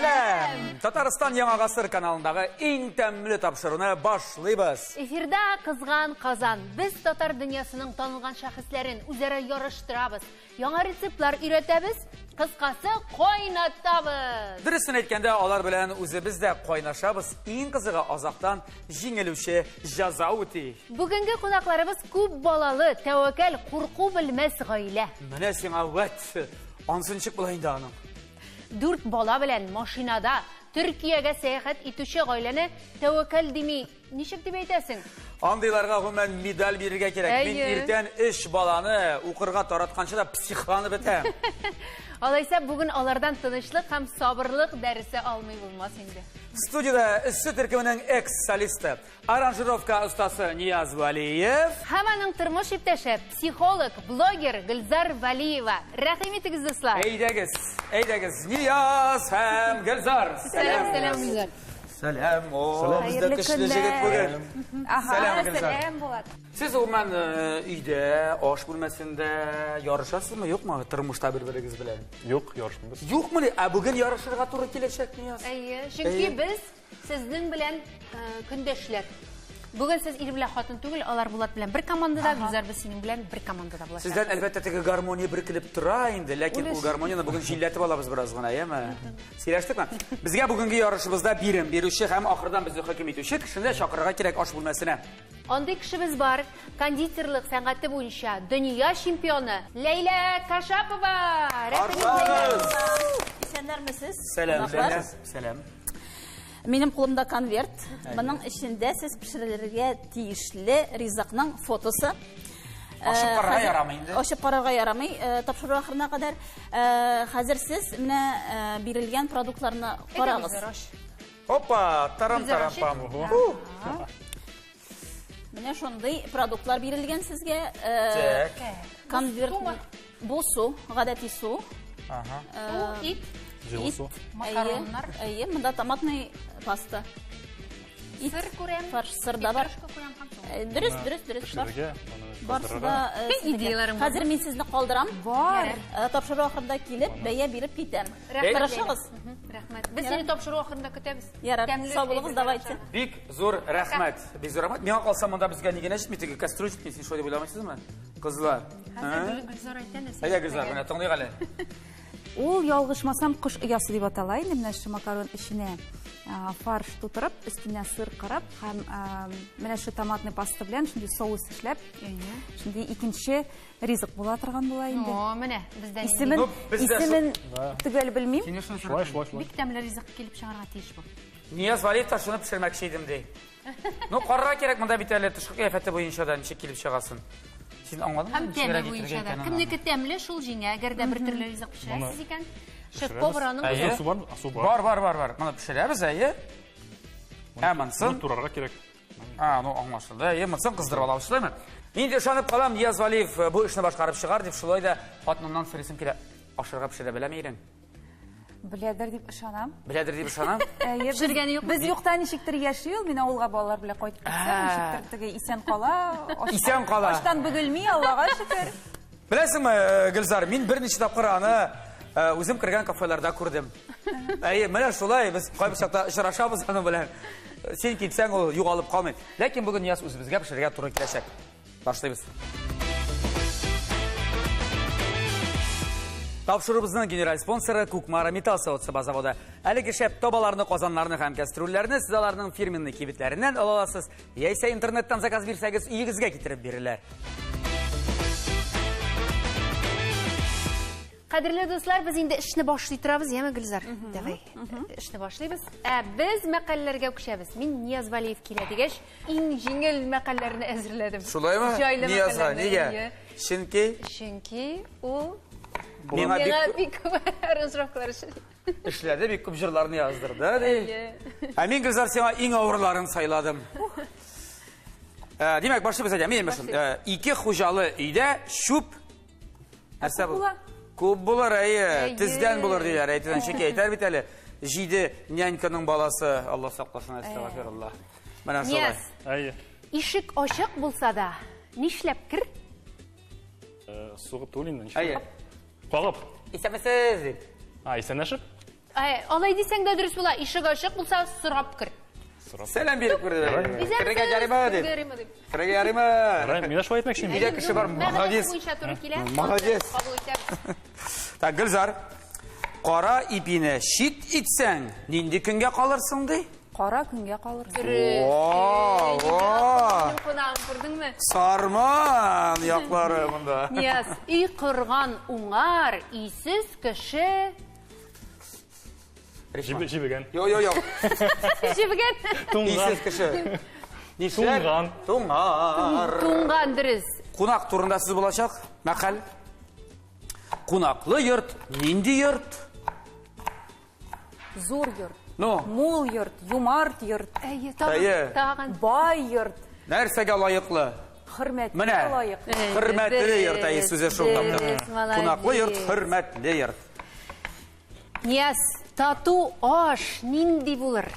Сәлем! Татарстан Яңа ғасыр каналындағы ең тәмле тапшыруны башлыйбыз. Эфирда кызган казан. Без татар дөньясының танылган шәхесләрен үзара ярыштырабыз. Яңа рецептлар өйрәтәбез, кыскасы кайнатабыз. Дөресен әйткәндә, алар белән үзебез дә кайнашабыз. Иң кызыгы азактан җиңелүче җәза үти. Бүгенге кунакларыбыз күп балалы, тәвәккәл, курку белмәс гаилә. Менә сиңа вәт. Ансынчык була инде аның. 4 бала белән машинада Төркиягә сәяхәт итүче гаиләне тәвәккәл дими, ничек дип әйтәсең? Андыйларга гомумән медаль бирергә кирәк. Мин Әйе. иртән 3 баланы укырга таратканчы да психланып бетәм. Алайса бүген алардан тынычлык һәм сабырлык дәресе алмый булмас инде. Студияда эссе төркеменең экс-солисты, аранжировка остасы Нияз Валиев. Һәм аның тормыш иптәше, психолог, блогер Гөлзар Валиева. Рәхим итегез, дуслар. Әйдәгез, Нияз һәм Гөлзар. Сәлам, Гөлзар. Сәлам. Бездә көчле җегет бүген. Сәлам, Гөлзар. Сез ул өйдә, аш бүлмәсендә ярышасызмы, юкмы тормышта бер-берегез белән? Юк, ярышмабыз. Юкмы? Бүген ярышырга туры киләчәк Нияз. Әйе, чөнки без сезнең белән көндәшләр. Бүген сез ир белән хатын түгел, алар Булат белән бер командада, Гөлзар без синең белән бер командада булачак. Сездән әлбәттә теге гармония биркелеп тора инде, ләкин ул гармонияны бүген җилләтеп алабыз бераз гына, яме? Сөйләштекме? Безгә бүгенге ярышыбызда бирем бирүче һәм ахырдан безне хөкем итүче кешене чакырырга кирәк аш бүлмәсенә. Андый кешебез бар, кондитерлык сәнгате буенча дөнья чемпионы Ләйлә Кашапова. Исәннәрмесез? Сәлам. Минем кулымда конверт. Моның эчендә сез пешерергә тиешле ризыкның фотосы. Ашып карарга ярамый инде. Ашып карарга ярамый. Тапшыру ахырына кадәр хәзер сез менә бирелгән продуктларны карагыз. Опа, тарам-тарам-пам. Менә шундый продуктлар бирелгән сезгә. Конверт бу су, гадәти су. Ит, Җылысу. макароннар, Әйе, монда томатный паста. сыр күрәм, Фарш сырда бар. Дөрес. Пешерергә, Барсы да идеяларың бар. Хәзер мин сезне калдырам. Бар. Тапшыру ахырында килеп, бәя биреп китәм. Тырышыгыз. Рәхмәт. Без сине тапшыру ахырында көтәбез. Ярар, саулыгыз, давайте. Бик зур рәхмәт. Миңа калса монда безгә нигә нәшми теге кастрюль җитмәсен, шулай дип уйламыйсызмы? Кызлар. Гөлзар әйтә нәрсә? Әйдә Гөлзар, менә тыңлыйк әле. Ул ялгышмасам кыш оясы дип атала инде, менә шу макарон эченә фарш тутырып, өстенә сыр кырып, һәм менә шу томатный паста белән шундый соус эшләп, шундый икенче ризык була торган була инде. О, менә бездә Исемен төгәл белмим. Шулай. бик тәмле ризык килеп чыгарга тиеш бу. Нияз Валиев та шуны пешермәкче идем ди. Карарга кирәк монда бит әле тышкы кыяфәте буенча да ничек килеп чыгасын. Син аңладыңмы? Һәм тәме буенча да. Кемнеке тәмле шул җиңә, әгәр дә бер төрле ризык пешерәсез икән. Шеф-повар аның Әйе. Су бар. Бар. Моны пешерәбез, әйе. Монсын. Турарга кирәк. Аңлашылды. Монсын кыздырып алабыз, шулаймы? Инде ышанып калам, Нияз Валиев бу эшне башкарып чыгар дип, шулай да хатынымнан сорыйсым килә. Ашырга пешерә беләме ирен? Беләдер дип ышанам. Беләдер дип ышанам. пешергәне юк. Без юкта ничектер яши ул, мин авылга балалар белән кайтып китсәм, ничектер теге исән кала. Исән кала. Аштан бөгелми, Аллага шөкер. Беләсеңме, Гөлзар, мин берничә тапкыр аны үзем кергән кафеларда күрдем. Әйе, менә шулай без кайбер чакта очрашабыз аны белән. Син китсәң, ул югалып калмый. Ләкин бүген Нияз үзебезгә пешерергә туры киләчәк. Башлыйбыз. Тапшырыбызның генераль спонсоры Кукмара Металл заводы. Әлеге шәп табаларны, казаннарны һәм кастрюльләрне сез аларның фирменный кибетләреннән ала аласыз. Яисә интернеттан заказ бирсәгез, өегезгә китереп бирәләр. Кадерле дуслар, без инде эшне башлый торабыз, яме Гөлзар? Давай. Эшне башлыйбыз. Без мәкаләләргә күчәбез. Мин Нияз Валиев килә дигәч, иң җиңел мәкаләләрне әзерләдем. Шулаймы? Җайлы Ниязга, мәкаләләрне. нигә? Чөнки ул Миңа бик аранжировкалар эшләде, бик күп җырларны яздырды, ди. Мин Гөлзар сиңа иң авырларын сайладым. Димәк, башлыйбыз әйдә. Мин ике хуҗалы өйдә шуп нәрсә бу? Күп булыр, әйе. Тездән булыр диләр. Әйтән шикәй әйтәр бит әле. 7 няньканың баласы, Алла сакласын, әстәгъфируллах. Менә шулай. Нияз, Әйе. ишек ачык булса да, нишләп кер? Сугып түлин. Әйе. Калып. Исәнмесез дип. Исәнләшеп? Алай дисәң дә дөрес була. Ишек ачык булса, сорап кер. Сәлам биреп күрде. Кирәгә ярыма дип. Кирәгә ярыма. Райм, мен шулай әйтмәкче Өйдә кеше бар, молодец. Молодец. Так, Гөлзар. Кара ипине шит итсәң, нинди көнгә калырсың ди? Кара көнгә калырсың. Сарман яклары монда. Нияз, үй кырган уңар, ийсез кеше. Җибегән. Йо. Җибегән. Исез кеше. Туңган. Туңар. Туңган дөрес. Кунак турында сүз булачак. Мәкаль. Кунаклы йорт, нинди йорт? Зур йорт, Ну, мул йорт, юмарт йорт, Тагын. бай йорт, нәрсәгә лаеклы? хөрмәткә Менә. лаек. Хөрмәтле йорт, сүзе шул тапты. Молодец. Кунаклы йорт, хөрмәтле йорт. Нияз, тату аш нинди булыр?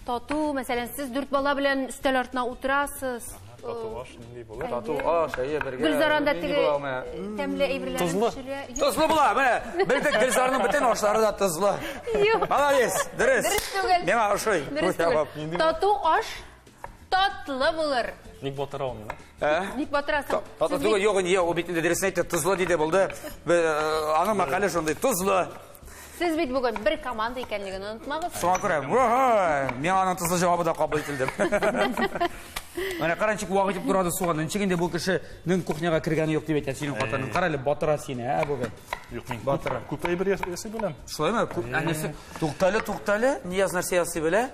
Тату, мәсәлән, сез 4 бала белән өстәл артына утырасыз. Татуаж нинди булыр? Тату аш, бергә. Гөлзаранда Нинди теге була менә? тәмле әйберләр Тозлы. Тозлы була, менә. Белдек, Гөлзарның бөтен ашлары да тозлы. Юк. Молодец, дөрес. Дөрес түгел. Миңа ошый. Дөрес түгел. Тату аш татлы булыр. Ник батыра алмыйм? Ник батырасың? Тату түгел, юк, не, о битендә дөресен әйтте, тозлы диде булды. Аның мәкале шундый, тозлы. Сез бит бүген бер команда икәнлеген онытмагыз. Шуңа күрә, миңа аның тозлы җавабы да кабул ителде. Менә каранчык вак итеп торады суган. Ничегендә бу кешенең кухняга кергәне юк дип әйтә синең хатының. Кара әле батыра сине, бүген. Юк, мин Батыра. күп әйбер ясый беләм. Шулаймы? Әнәсе тукталы, Нияз нәрсә ясый белә?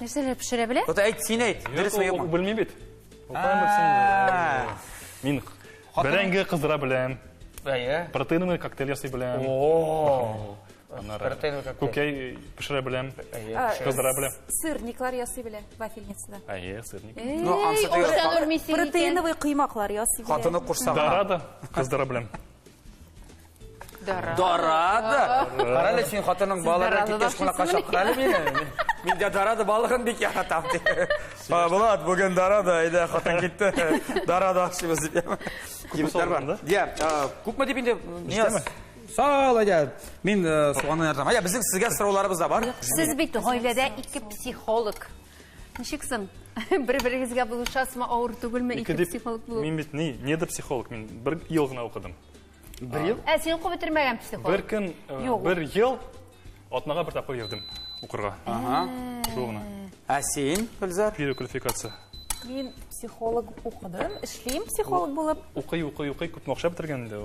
Нәрсәләр пешерә белә? Вот әйт, син әйт. Дөресме юкмы? Белмим бит. Мин бәрәңге кыздыра беләм. Протеиновый коктейль ясый беләм. Күкәй пешерә беләм. Кыздыра беләм. Сырниклар ясый белә вафельницада. Сырник. Ну, ансы түгел. Протеиновый кыймаклар ясый белә. Хатыны кушсаган. Дарада кыздыра беләм. Дарада. Кара әле син хатының балалары киткәч кунакка чакыра әле мине. Мин дә дарада балыгын бик яратам ди. Булат, бүген дарада, әйдә хатын китте. Дарада ашыбыз дип. Кибетләр бар. Дия, күпме дип инде? Нияз. Сау, әйдә. Мин суганны ярдам. Әйдә, безнең сезгә сорауларыбыз да бар. Сез бит гаиләдә 2 психолог. Ничек соң? Бер-берегезгә булышасызмы, авыр түгелме 2 психолог булу? Мин бит недер психолог. Мин 1 ел гына укыдым. 1 ел? Син укып бетермәгән психолог. Бер көн, 1 ел атнага бер тапкыр йөрдем укырга. Шул гына. Син, Гөлзар? Переквалификация. Мин психолог укыдым, эшлим психолог булып. Укый, күп акча бетергән инде.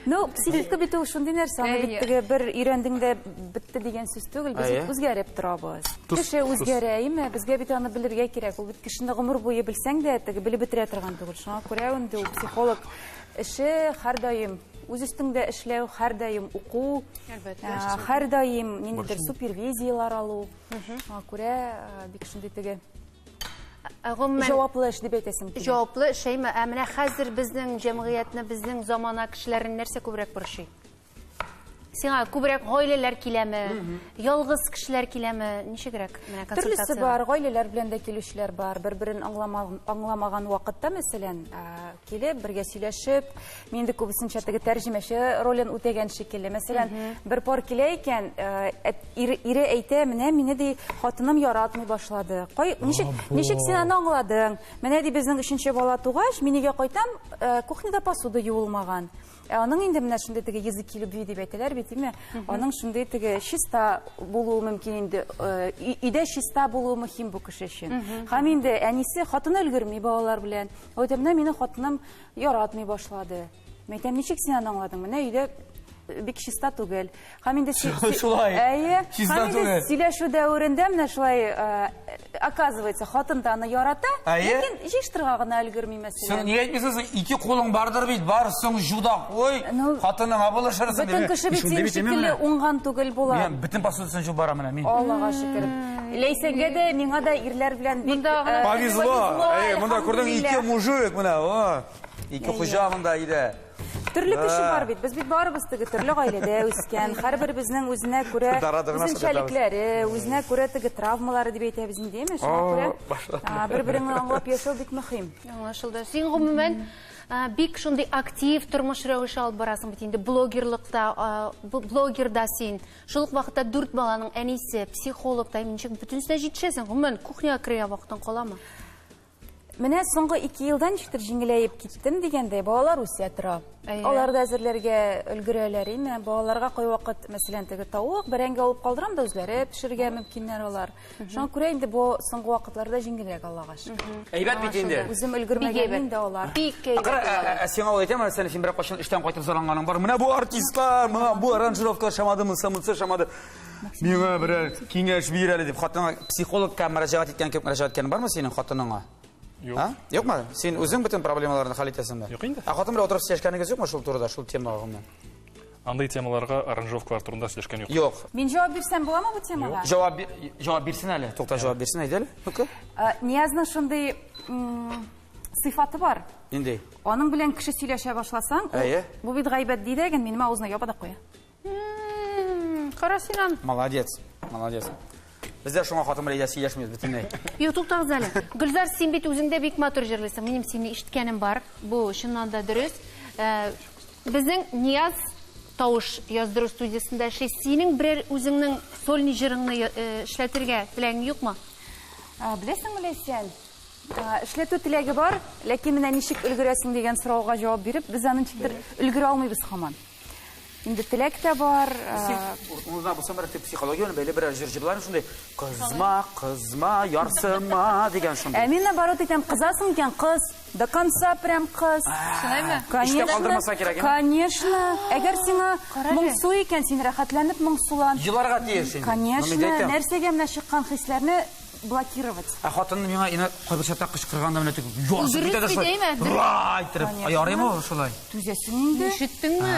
Ну, психика бит ул шундый нәрсә, аны бит теге бер өйрәндең дә бетте дигән сүз түгел, без үзгәреп торабыз. Кеше үзгәрәйме, безгә бит аны белергә кирәк. Ул бит кешене гомер буе белсәң дә, теге белеп бетерә торган түгел. Шуңа күрә инде ул психолог эше һәрдаим үз өстеңдә эшләү, һәрдаим уку, һәрдаим ниндидер супервизиялар алу. Шуңа күрә бик шундый теге җаваплы эш дип әйтәсем килә. Җаваплы эшәйме? Менә хәзер безнең җәмгыятьне, безнең замана кешеләрен нәрсә күбрәк борчый? Сиңа күбрәк гаиләләр киләме? Ялгыз кешеләр киләме? Ничегрәк? Менә консультация. Төрлесе бар, гаиләләр белән дә килүчеләр бар. Бер-берен аңламаган вакытта, мәсәлән, килеп, бергә сөйләшеп, мин инде күбесенчә теге тәрҗемәче ролен үтәгән шикелле. Мәсәлән, бер пар килә икән, ире әйтә, менә мине ди хатыным яратмый башлады. Ничек син аны аңладың? Менә ди безнең 3нче бала тугач, мин өйгә кайтам, кухняда посуда юылмаган. Аның инде менә шундый теге язык любви дип әйтәләр бит, име? Аның шундый теге чиста булуы мөмкин инде. Өйдә чиста булуы мөһим бу кеше өчен. Һәм инде әнисе хатыны өлгерми балалар белән. Әйтәм, мине хатыным яратмый башлады. Мәйтәм, ничек син аны аңладың? Менә өйдә бик чиста түгел. Һәм инде сөйләшү дәверендә менә шулай оказывается, хатын да аны ярата, ләкин җыштырга гына өлгерми мәсәлән. Син нигә әйтмисең, 2 кулың бардыр бит, барысың жуда куй, хатыныңа булышырсың. Бөтен кеше бит син шикелле уңган түгел була. Мин бөтен посудасын жу бара менә мин. Аллага шөкер. Ләйсәгә дә миңа да ирләр белән бик повезло. Монда күрдең 2 мужик менә, 2 хуҗа монда иде. Төрле кеше бар бит. Без бит барыбыз теге төрле гаиләдә үскән. Һәрбер безнең үзенә күрә үзенчәлекләре, үзенә күрә теге травмалары дип әйтәбез инде, шуңа күрә бер-береңне аңлап яшәү бик мөһим. Аңлашылды. Син гомумән бик шундый актив тормыш рәвеше алып барасың бит инде блогерлыкта, блогерда син. Шул ук вакытта 4 баланың әнисе, психолог та ничек бөтенсенә җитешәсең. Гомумән кухняга керә вакытың каламы? Менә соңгы 2 елдан ничектер җиңеләеп киттем дигәндәй, балалар үсә тора. Алар да әзерләргә өлгерәләр име. Балаларга кай вакыт, мәсәлән, теге тавык, бәрәңге алып калдырам да үзләре пешерергә мөмкиннәр алар. Шуңа күрә инде бу соңгы вакытларда җиңелрәк Аллага шөкер. Әйбәт бит инде. Үзем өлгермәгән инде алар. Сиңа ул әйтәм, сен син бер кашын эштән кайтып зарlanганың бар. Менә бу артистлар, менә бу аранжировкалар шамадымы, самыцы шамады. Миңа берәр киңәш бир әле дип хатынга психологка мөрәҗәгать иткән кем мөрәҗәгать иткән бармы синең хатыныңа? Юк. Юкмы? Син үзең бөтен проблемаларны хәл итәсеңме? Юк инде. Хатын белән утырып сөйләшкәнегез юкмы шул турыда, шул темага гомумән? Андай темаларга аранжировкалар турында сөйләшкән юк. Юк. Мин җавап бирсәм буламы бу темага? Җавап бирсен әле. Тукта, җавап бирсен әйдә әле. Үке. Ниязның шундый сыйфаты бар. Инде. Аның белән кеше сөйләшә башласаң, Әйе. бу бит гайбәт ди дигән минем авызына яба да куя. Карасинан. Молодец. Молодец. Бездә шуңа хатын белән сөйләшмибез бөтенләй. Юк, туктагыз әле. Гөлзар, син бит үзеңдә бик матур җырлыйсың. Минем сине ишеткәнем бар. Бу чыннан да дөрес. Безнең Нияз тавыш яздыру студиясында эшли. Синең берәр үзеңнең сольный җырыңны эшләтергә теләгең юкмы? Беләсеңме сен? Эшләтү теләге бар, ләкин менә ничек өлгерәсең дигән сорауга җавап биреп, без аны ничектер өлгерә алмыйбыз һаман. Инде теләк тә бар. Унда бу самарат психологияны бәйле берәр җырчылар шундый кызма, кызма, ярсыма дигән шундый. Мин наоборот әйтәм, кызасың икән, кыз, до конца прям кыз. Шулаймы? Эшкә калдырмаса кирәк име? Конечно. Әгәр сиңа моңсу икән, син рәхәтләнеп моңсулан. Җыларга тиеш инде. Конечно, нәрсәгә менә чыккан хисләрне блокировать. Хатын миңа инде кайбер чакта кычкырганда менә тик ярсып китә дә шулай. Дөрес Иттереп, ярыймы шулай? Түзәсең инде. Ишеттеңме?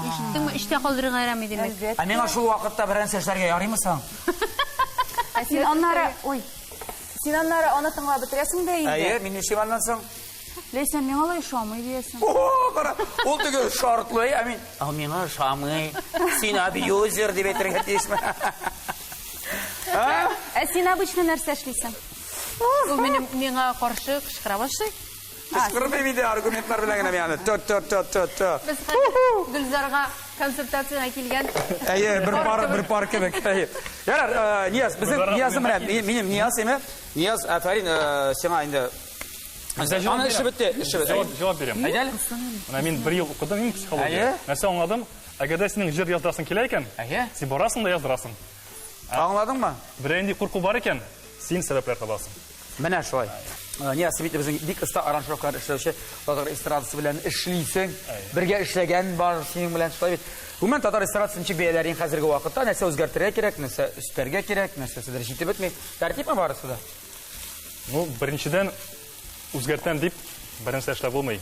Ишеттеңме? Иштә калдырырга ярамый димәк. Миңа шул вакытта берәр эшләргә ярыймы соң? Син аннары, ой. Син аннары аны тыңлап бетерәсең дә инде. Әйе, мин ничек аннан соң? Ләйсән миңа алай шамый диясең. О, кара, ул теге шартлы, мин. Миңа шамый. Син абьюзер дип әйтергә тиешме? Син обычно нәрсә эшлисең? Ул миңа каршы кычкыра башлый. Кычкырмый инде аргументлар белән генә миңа. Тот. Без хәзер Гөлзарга консультациягә килгән. Әйе, бер пар кебек. Ярар, Нияз, безнең Нияз менә, минем Нияз име? Нияз, афарин, сиңа инде аны эше бетте, эше бетте. Җавап бирәм. Әйдәл. Менә мин 1 ел укыдым мин психология. Нәрсә аңладым? Әгәр дә синең җыр яздырасың килә икән, син барасың да яздырасың. Аңладыңмы? Берәр инде курку бар икән, син сәбәпләр табасың. Менә шулай. Нияз, бит безнең бик оста аранжировкалар эшләүче, татар эстрадасы белән эшлисең, бергә эшләгән бар синең белән шулай бит. Гомумән татар эстрадасы ничек бәяләрен хәзерге вакытта нәрсә үзгәртергә кирәк, нәрсә өстәргә кирәк, нәрсәседер җитеп бетми. Тәртипме барысы да? Ну, беренчедән үзгәртәм дип бернәрсә эшләп булмый.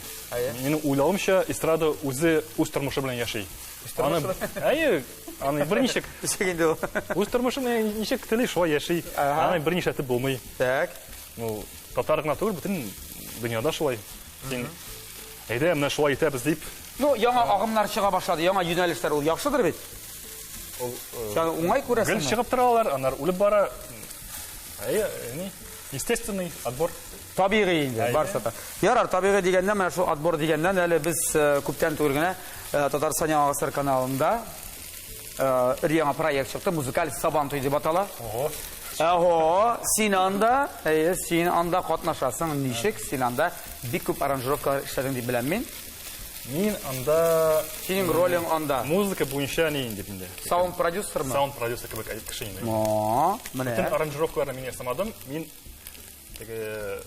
Минем уйлавымча, эстрада үзе үз тормышы белән яши. Әйе, аны берничек инде ул. үз тормышы белән ничек тели шулай яши. Аны берничә тип булмый. Так. Ну, татар гына түгел, бөтен дөньяда шулай. Син әйдә, менә шулай итәбез дип. Ну, яңа агымнар чыга башлады, яңа юнәлешләр ул яхшыдыр бит. Ул уңай күрәсең. Гел чыгып торалар, аннар үлеп бара. Әйе, естественный отбор. Табигый инде, барса да. Ярар, табигый дигәндә, менә шул отбор дигәндән әле без күптән түгел генә Татарстан Яңа Гасыр каналында яңа проект чыкты, музыкаль Сабантуй дип атала. Син анда катнашасың, ничек? Син анда бик күп аранжировкалар эшләдең дип беләм мин. Мин анда Синең ролең анда. Музыка буенча ни инде инде. Саунд продюсермы? Саунд продюсер кебек кеше инде. Менә. Бөтен аранжировкаларны мин ясамадым. Мин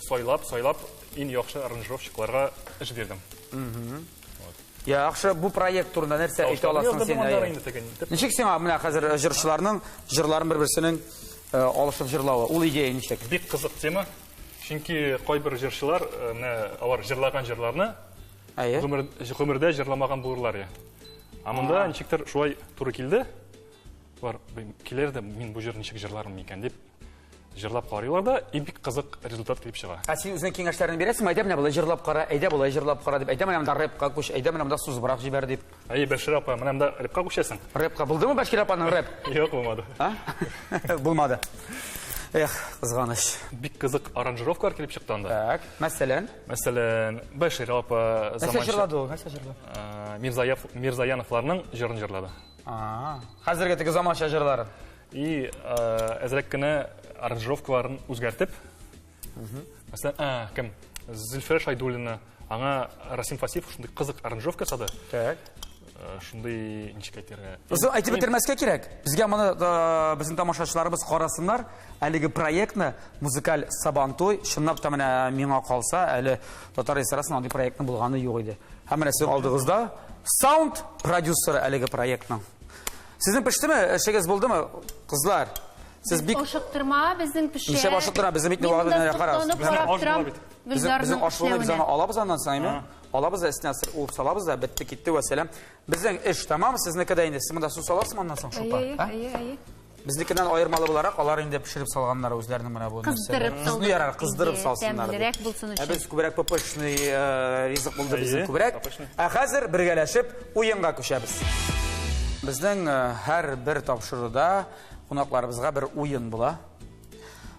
сойлап, ин яхшы аранжировщикларга эш бирдем. Яхшы, бу проект турында нәрсә әйтә аласың син? Ничек сиңа менә хәзер җырчыларның җырларын бер-берсенең алышып җырлавы? Ул идея ничек? Бик кызык тема. Чөнки кайбер җырчылар менә алар җырлаган җырларны гомердә җырламаган булырлар. Монда ничектер шулай туры килде. Бар, килер дә мин бу җыр ничек җырларым икән дип җырлап карыйлар да, бик кызык результат килеп чыга. Син үзең киңәшләрен бирәсеңме? Әйдә менә булай җырлап кара, әйдә булай җырлап кара дип, әйдә менә монда рэпка күч, әйдә менә монда сузбырак җибәр дип. Әйе, Бәшир апа, менә монда рэпка күчәсең. Рэпка булдымы Бәшир апаның рэп? Юк, булмады. Булмады. Эх, қызғаныш. Бик кызык аранжировкалар келип чыкты анда. Так, мәсәлән? Мәсәлән, Бәшир апа Нәрсә жырлады ул? Нәрсә жырлады? Мирзаяновларның җырын җырлады. Хәзерге теге заманча җырлары. И әзрәк кенә аранжировкаларын үзгәртеп. Мәсәлән, кем? Зөлфия Шайдуллина, аңа Расим Фасифов шундый кызык аранжировка ясады. Так. Шундый ничек әйтергә? Без әйтеп бетермәскә кирәк. Безгә моны безнең тамашачыларыбыз карасыннар. Әлеге проектны музыкаль Сабантуй чынлап та менә миңа калса, әле Татар эстрадасын андый проектның булганы юк иде. Һәм менә сезнең алдыгызда саунд продюсеры әлеге проектның. Сезнең пештеме? Эшегез булдымы, кызлар? Сез бик ашыктырма безнең пеше. Ничә ашыктыра? Безнең бит вакытына карагыз. Безнең ашыгыны без аны алабыз аннан соң, алабыз әстенә ул салабыз да битте китте вәсәлам. Безнең эш тамам, сезнеке дә инде сез монда су саласызмы аннан соң шупа? Безнекеннән аермалы буларак алар инде пешереп салганнар үзләренең менә бу нәрсәләрне. Безне ярар кыздырып салсыннар. Без күбрәк папышный ризык булды безнең күбрәк. Хәзер бергәләшеп уенга күчәбез. Безнең һәр бер тапшыруда кунакларыбызга бер уен була.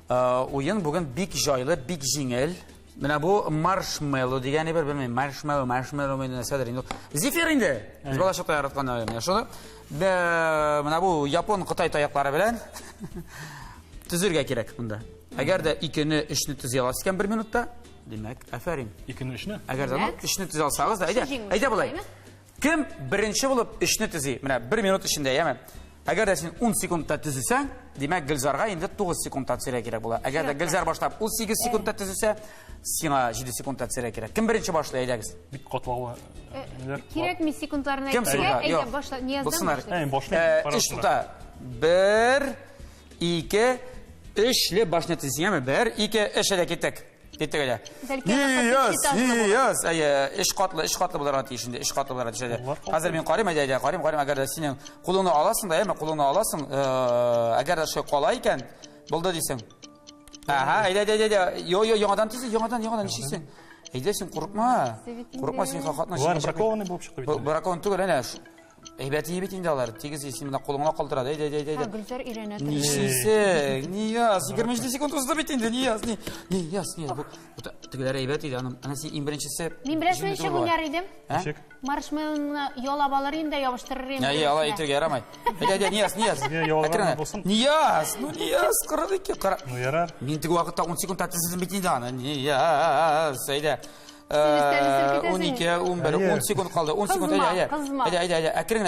Уен бүген бик җайлы, бик җиңел. Менә бу маршмеллоу дигәне бер белмәйм. Маршмеллоу менә нәрсәдер инде. Зефир инде. Без балачакта яраткан менә шуны. Менә бу япон Кытай таяклары белән төзергә кирәк монда. Әгәр дә 2-не 3-не төзи аласыз икән 1 минутта, димәк, афәрин. 2-не 3-не? Әгәр дә 3-не төзи алсагыз да, әйдә булай. Кем беренче булып 3-не төзи? Менә 1 минут эчендә, яме. Әгәр дә син 10 секундта төзисәң, димәк Гөлзарга инде 9 секундта төзергә кирәк була. Әгәр дә Гөлзар башлап 8 секундта төзисә, сиңа 7 секундта төзергә кирәк. Кем беренче башлый, әйдәгез? Бик катлаулы. Кирәкми секундларны Кем әйтергә, сорга? башла, Нияздан башлый. Башлый. Эш тута. 1, 2, 3 башны төзисәңме? 1, 2, 3 дә киттек. Киттек әле. Нияз. Эш катлы булырга тиеш инде. Эш катлы булырга тиеш. Хәзер мин карыйм, карыйм, әгәр дә синең кулыңны аласың да, кулыңны аласың, әгәр дә шулай кала икән, булды дисең. Әйдә. Яңадан төз, яңадан ничисең? Әйдә син курыкма. Курыкма син хакатна. Булар бракованный булып чыкты бит. Бракон түгел әнә. Әйбәтен бит инде алар. Тигез син менә кулыңна калтырады. Әйдә. Гөлзар өйрәнә. Ничисең? Нияз, 27 секунд узды бит инде, Нияз. Тегеләр әйбәт иде, аны син иң беренчесе. Мин берәр ничек уйнар идем? Ничек? Маршмеллоуны ялап алыр инде, ябыштырыр инде. Ала итергә ярамай. Әйдә, Нияз. Нияз, 42 кара. Ну ярар. Мин теге вакытта 10 секундта төзедем бит инде аны. Нияз, әйдә. 12, 11, 10 секунд калды. 10 секунд, әйдә. Әкрен.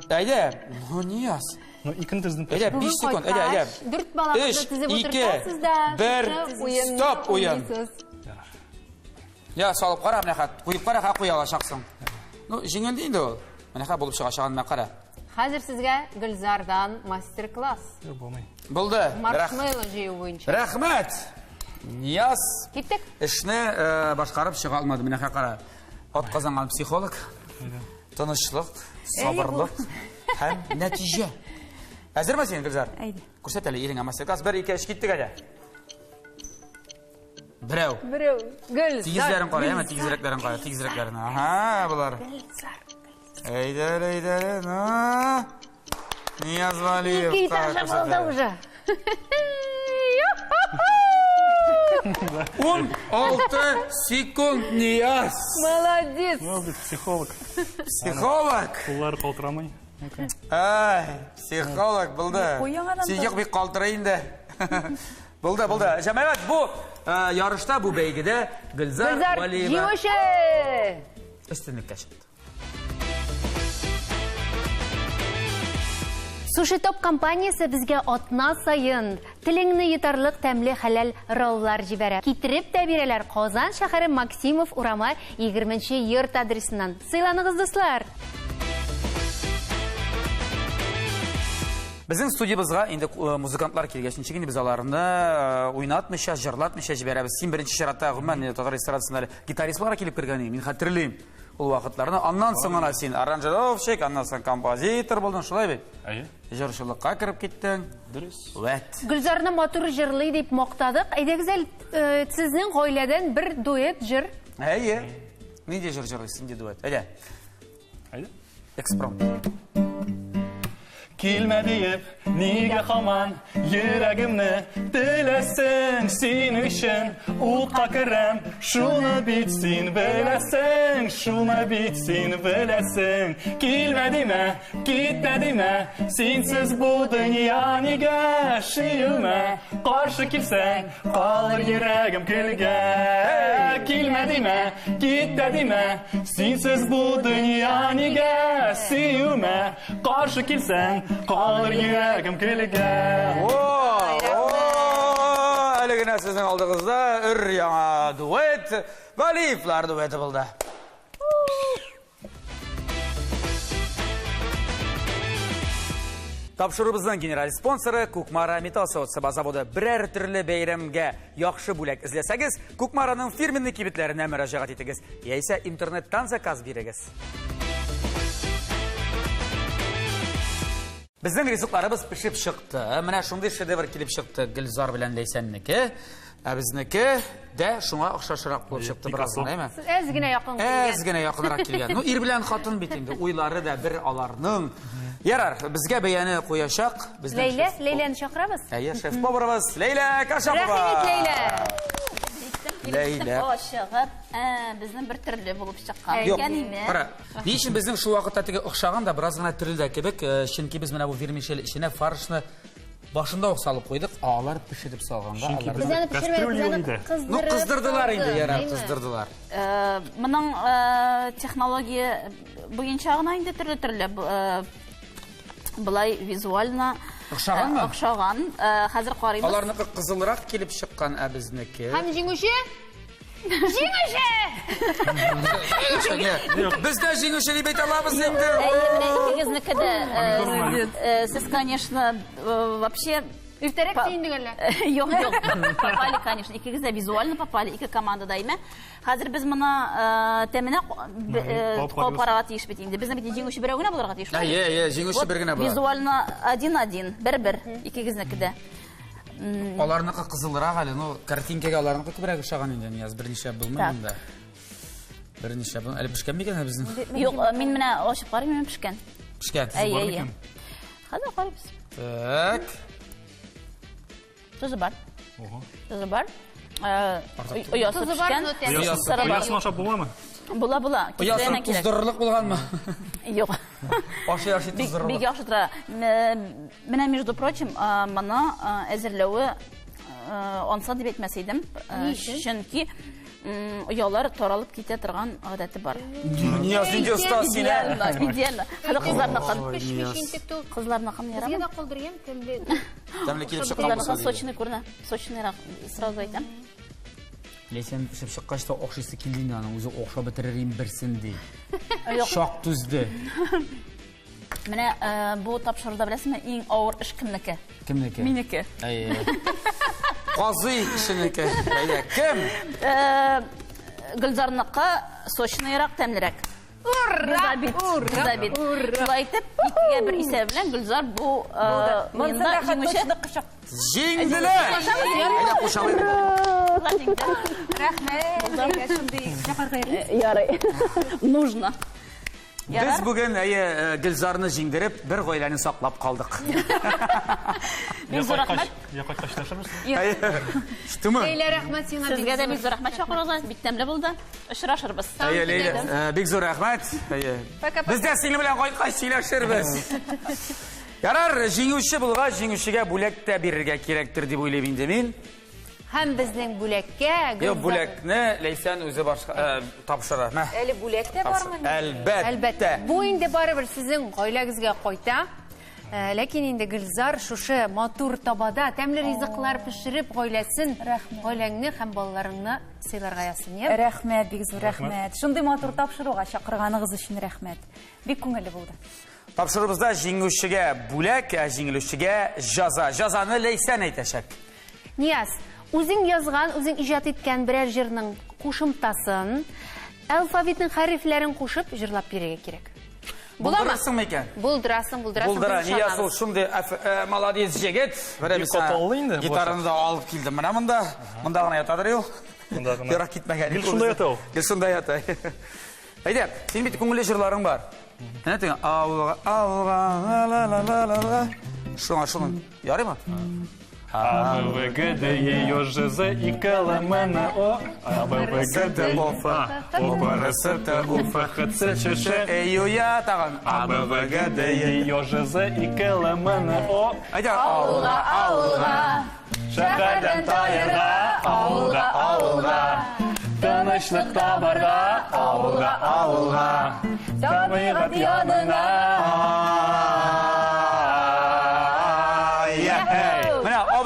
Әйдә. Ну, Нияз. Ну, 2-не төздем. Әйдә, 5 секунд, әйдә. 4 балакны тизеп утыртасыз да. 1, стоп, уен. Я, салып кара, менә хат. Куеп кара, куя алачаксың. Ну, җиңелде инде ул. Менә хат булып чыгачагын мен кара. Хәзер сезгә Гөлзардан мастер-класс. Булды. Маршмеллоу җыю буенча. Рәхмәт. Нияз. Киттек. Эшне башкарып чыга алмады. Менә кара. Атказанган психолог. Тынычлык, сабырлык һәм нәтиҗә. Әзерме син, Гөлзар? Әйдә. Күрсәт әле иреңә мастер-класс. 1, 2, 3 киттек әле. Берәү. Гөлзар. Тигезләрен кара, тигезрәкләрен кара, тигезрәкләрен. Булар. Әйдә. Нияз Валиев. Гитара булды уже. 16 секунд, Нияз. Молодец. Психолог. Куллар калтырамый. Психолог булды. Син бик калтырый инде. Булды. Җәмәгать, бу ярышта, бу бәйгедә Гөлзар Валиева өстенлеккә чыкты. Суши Топ компаниясе безгә атна сайын телеңне йотарлык тәмле хәләл раулар җибәрә. Китереп тә бирәләр Казан шәһәре Максимов урамы 20-нче йорт адресыннан. Сыйланыгыз, дуслар! Безнең студиябызга инде музыкантлар килгәч, инде без аларны уйнатмыйча, җырлатмыйча җибәрәбез. Син беренче чиратта гомумән Татар эстрадасында гитаристларга килеп кергән идең. Мин хәтерлим ул вакытларны. Аннан соң гына син аранжировщик, аннан соң композитор булдың, шулай бит? Әйе. Җырчылыкка кирип киттең. Дөрес. Вәт. Гөлзарны матур җырлый дип мактадык. Әйдәгез әле сезнең гаиләдән бер дуэт җыр. Әйе. Нинди җыр җырлыйсың, ди дуэт? Әйдә. Әйдә. Экспромт. Kilme deyip niye haman yüreğimni dilesin sin için Utqa kirem şunu bitsin bilesin Şunu bitsin bilesin Kilme deme gitme deme Sinsiz bu dünya niga şiyime Karşı kilsen kalır yüreğim külge Kilme deme gitme deme Sinsiz bu dünya niga şiyime Karşı kilsen kalır yüreğim külge Әлігіне сіздің алдығызда үр яңа дуэт, Валиевлар дуэті болды. Тапшырыбыздың генераль спонсоры Кукмара металл заводы бірәр түрлі бәйрәмгә яхшы бүләк эзләсәгез, Кукмараның фирменный кибетләренә мөрәҗәгать итегез, яисә интернеттан заказ бирегез. Безнең ризыкларыбыз пешеп чыкты. Менә шундый шедевр килеп чыкты Гөлзар белән Ләйсәннеке. Ә безнеке дә шуңа охшашрак булып чыкты бераздан, әйме? Әз генә якын килгән. Әз генә якынрак килгән. Ну, ир белән хатын бит инде, уйлары да бер аларның. Ярар, безгә бәяне куячак. Ләйләне чакырабыз. Әйе, шеф-поварыбыз Ләйлә Кашапова. Рәхмәт, Ләйлә. Ашыгып, безнең бер төрле булып чыккан Юк, икән инде. кара. Ни өчен безнең шу вакытта теге охшаган да бераз гына төрелдә кебек, чөнки без менә бу вермишель içine фаршны башында ук салып куйдык, алар пешереп салганга, алар Безне пешермәк, Ну, кыздырдылар инде, ярар, кыздырдылар. Моның технология буенча гына инде төрле булай визуально охшаган. Хәзер карыйбыз. Аларныкы кызылрак килеп чыккан, ә безнеке. Һәм җиңүче? Җиңүче! Без дә җиңүче дип әйтә алабыз инде. Менә икегезнеке дә. Сез, конечно, вообще Иртәрәк тиендегәнләр. Юк. Попали, конечно. Икегез дә визуально попали, ике команда да име. Хәзер без моны тәменә капарга тиеш бит инде. Безнең бит җиңүче берәү генә булырга тиеш. Әйе, җиңүче бер генә була. Визуально 1-1, 1-1 икегезнеке дә. Аларныкы кызылрак әле, ну, картинкага аларныкы күбрәк охшаган инде, яз берничә булмый монда. Берничә бул, әле пешкән микән безнең? Юк, мин менә ачып карыйм, мин пешкән. Пешкән. Әйе. Хәзер карыйбыз. Так. Тузы бар. Тузы бар. Оясы пешкән. Оясын ашап буламы? Була. Оясын туздырырлык булганмы? Юк. Ашый туздырырлык. Бик яхшы тора. Менә, между прочим, моны әзерләүе ансат дип әйтмәс идем. Чөнки оялар таралып китә торган гадәте бар. Нияз инде оста сине. Идеально. Хәзер кызларны кам ярамы? Безгә дә кул биргән, тәмле. Тәмле килеп чыккан булса. Кызларны Сочине күренә. Сочинерак сразу әйтәм. Ләйсән пешеп чыккач та охшысы килде инде, аның үзе охшап бетерерим берсен ди. Шак түзде. Менә бу тапшыруда беләсезме, иң авыр эш кемнеке? Кемнеке? Минеке. Әйе. Казый кешенеке. Әйе, кем? Гөлзарныкы Сочинерак тәмлерәк. Ура! Шулай итеп, икегә бер исәп белән Гөлзар бу монда җиңүче. Җиңделәр! Әйдә кушалыйк. Рәхмәт. Ярый. Нужно. Без бүген Гөлзарны җиңдереп, бер гаиләне саклап калдык. Бик зур рәхмәт. Якай качлашабыз. Штымы? Ләйлә, рәхмәт сиңа. Сезгә дә бик зур рәхмәт чакырыгыз. Бик тәмле булды. Очрашырбыз. Әйе, Ләйлә, бик зур рәхмәт. Әйе. Без дә синең белән кайткач сөйләшербез. Ярар, җиңүче булгач, җиңүчегә бүләк тә бирергә кирәктер дип уйлыйм инде мин. Һәм безнең бүләккә Юк, бүләкне Ләйсән үзе тапшыра. Әле бүләк тә бармы? Әлбәттә. Бу инде барыбер сезнең гаиләгезгә кайта. Ләкин инде Гөлзар шушы матур табада тәмле ризыклар пешереп гаиләсен, гаиләңне һәм балаларыңны сыйларга ясый. Рәхмәт, бик зур рәхмәт. Шундый матур тапшыруга чакырганыгыз өчен рәхмәт. Бик күңелле булды. Тапшырыбызда җиңүчегә бүләк, җиңелүчегә җәза. Җәзаны Ләйсән әйтәчәк. Нияз, үзең язган, үзең иҗат иткән берәр җырның кушымтасын, алфавитның хәрефләрен кушып җырлап бирергә кирәк. Булдырасың микән? Булдырасың. Булдыра. Нияз ул шундый молодец җегет. Гитараны да алып килде. Менә монда гына ятадыр ул. Ярак китмәгән. Гел шунда ята ул. Гел шунда ята. Әйдә, син бит күңелле җырларың бар. Әнә тиң ауылга, ла-ла-ла-ла-ла. Шуңа, ярыймы? АБВГД, ЕЖЗ и КЛМНО, АБВГД, ОФА, ОПРСТ, УФХЦ, ЧШ, ЭЮЯ тагын. АБВГД, ЕЖЗ и КЛМНО. Әйдә, Ауылга, Шәһәрдән тайырга, ауылга, тынычлык табарга, ауылга, табигать янына.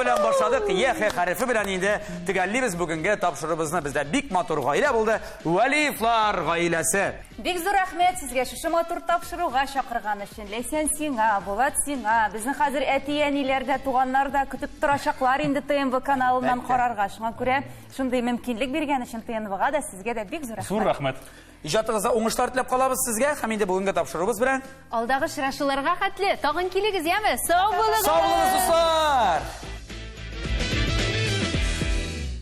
Белән башладык. Яхе хәрефе белән инде төгәллибез бүгенге тапшырыбызны. Бездә бик матур гаилә булды. Вәлиевлар гаиләсе. Бик зур рәхмәт сезгә шушы матур тапшыруга чакырган өчен. Ләйсән сиңа, Булат сиңа. Безнең хәзер әти-әниләр дә, туганнар да көтеп торачаклар инде ТМВ каналыннан карарга. Шуңа күрә шундый мөмкинлек биргән өчен ТМВга да сезгә дә бик зур рәхмәт. Зур рәхмәт. Иҗатыгызда уңышлар теләп калабыз сезгә. Һәм инде бүгенге тапшырыбыз белән Алдагы очрашуларга хәтле тагын килегез, яме? Сау булыгыз. Сау булыгыз, дуслар.